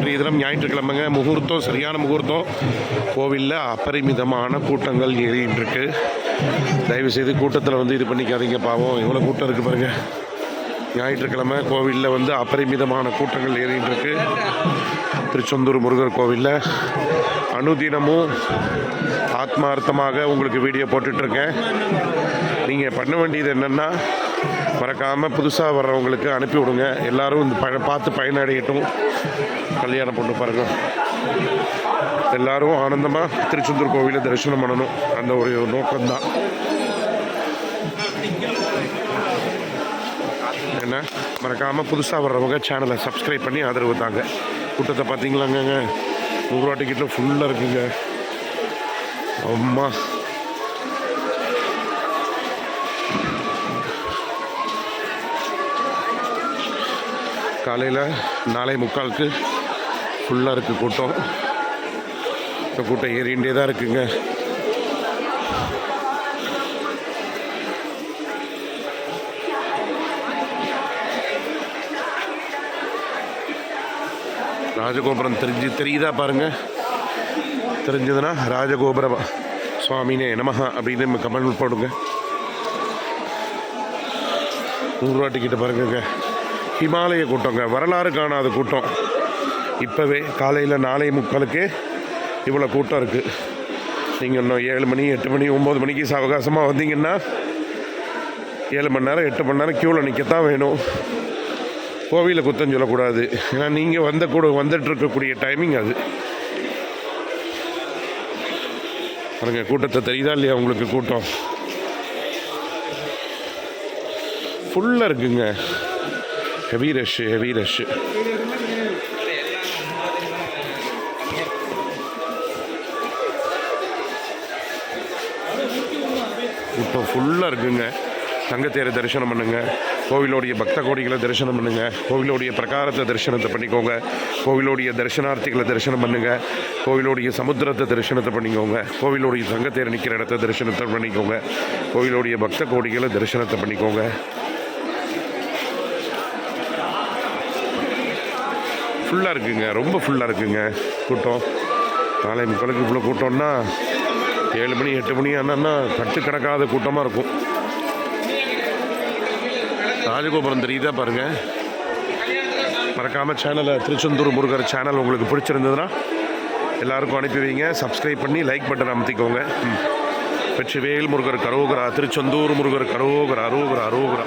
இன்றைய தினம் ஞாயிற்றுக்கிழமைங்க, முகூர்த்தம், சரியான முகூர்த்தம். கோவிலில் அபரிமிதமான கூட்டங்கள் ஏறின்னு இருக்கு. தயவுசெய்து கூட்டத்தில் இது பண்ணிக்காதீங்க, பாவம் எவ்வளோ கூட்டம் இருக்குது பாருங்கள். ஞாயிற்றுக்கிழமை கோவிலில் அபரிமிதமான கூட்டங்கள் ஏறின்னு இருக்கு. திருச்செந்தூர் முருகர் கோவிலில் அனுதினமும் ஆத்மார்த்தமாக உங்களுக்கு வீடியோ போட்டுட்ருக்கேன். நீங்கள் பண்ண வேண்டியது என்னென்னா, மறக்காமல் புதுசாக வர்றவங்களுக்கு அனுப்பி விடுங்க. எல்லோரும் இந்த பார்த்து பயனடையட்டும். கல்யாணம் பொண்ணு பாருங்கள், எல்லோரும் ஆனந்தமாக திருச்செந்தூர் கோவிலை தரிசனம் பண்ணணும். அந்த ஒரு நோக்கம்தான். என்ன, மறக்காமல் புதுசாக வர்றவங்க சேனலை சப்ஸ்கிரைப் பண்ணி ஆதரவு தாங்க. கூட்டத்தை பார்த்தீங்களாங்க, 100 ரூபா டிக்கெட்டில் ஃபுல்லாக இருக்குங்க. அம்மா, காலையில் 4:45 ஃபுல்லாக இருக்குது கூட்டம். இந்த கூட்டம் ஏறிண்டே தான் இருக்குங்க. ராஜகோபுரம் தெரியுதா பாருங்கள். தெரிஞ்சதுன்னா ராஜகோபுரம் சுவாமினே நமஹ அப்படின்னு கமெண்ட் போடுங்க. 100 ரூபா டிக்கெட்டு பாருங்க. ஹிமாலய கூட்டங்க, வரலாறு காணாத கூட்டம். இப்போவே காலையில் 4:45 இவ்வளோ கூட்டம் இருக்குது. நீங்கள் இன்னும் 7 மணி 8 மணி 9 மணிக்கு அவகாசமாக வந்தீங்கன்னா 7 மணி நேரம் 8 மணி நேரம் க்யூவில் நிற்கத்தான் வேணும். கோவிலில் குத்தம் சொல்லக்கூடாது. ஏன்னா நீங்கள் வந்துட்டு இருக்கக்கூடிய டைமிங் அது. பாருங்க, கூட்டத்தை தெரியுதா இல்லையா உங்களுக்கு? கூட்டம் ஃபுல்லாக இருக்குங்க. Heavy rush. இப்போ ஃபுல்லாக இருக்குங்க. தங்கத்தேரை தரிசனம் பண்ணுங்கள். கோவிலோடைய பக்த கோடிகளை தரிசனம் பண்ணுங்கள். கோவிலோடைய பிரகாரத்தை தரிசனத்தை பண்ணிக்கோங்க. கோவிலோடைய தரிசனார்த்திகளை தரிசனம் பண்ணுங்கள். கோவிலோடைய சமுத்திரத்தை தரிசனத்தை பண்ணிக்கோங்க. கோவிலோடைய தங்கத்தேரை நிற்கிற இடத்த தரிசனத்தை பண்ணிக்கோங்க. கோவிலோடைய பக்த கோடிகளை தரிசனத்தை பண்ணிக்கோங்க. ஃபுல்லாக இருக்குங்க, ரொம்ப ஃபுல்லாக இருக்குங்க கூட்டம். 4:45 இவ்வளோ கூட்டம்னா 7 மணி 8 மணி ஆனால் கட்டுக்கணக்காத கூட்டமாக இருக்கும். ராஜகோபுரம் தெரியுதா பாருங்கள். மறக்காமல் சேனலை, திருச்செந்தூர் முருகர் சேனல் உங்களுக்கு பிடிச்சிருந்ததுன்னா எல்லாருக்கும் அனுப்பி வைங்க. சப்ஸ்கிரைப் பண்ணி லைக் பட்டன் அமுத்திக்கோங்க. வெற்றிவேல் முருகர் கரோகரா, திருச்செந்தூர் முருகர் கரோகரா, அரோகரா, அரோகரா.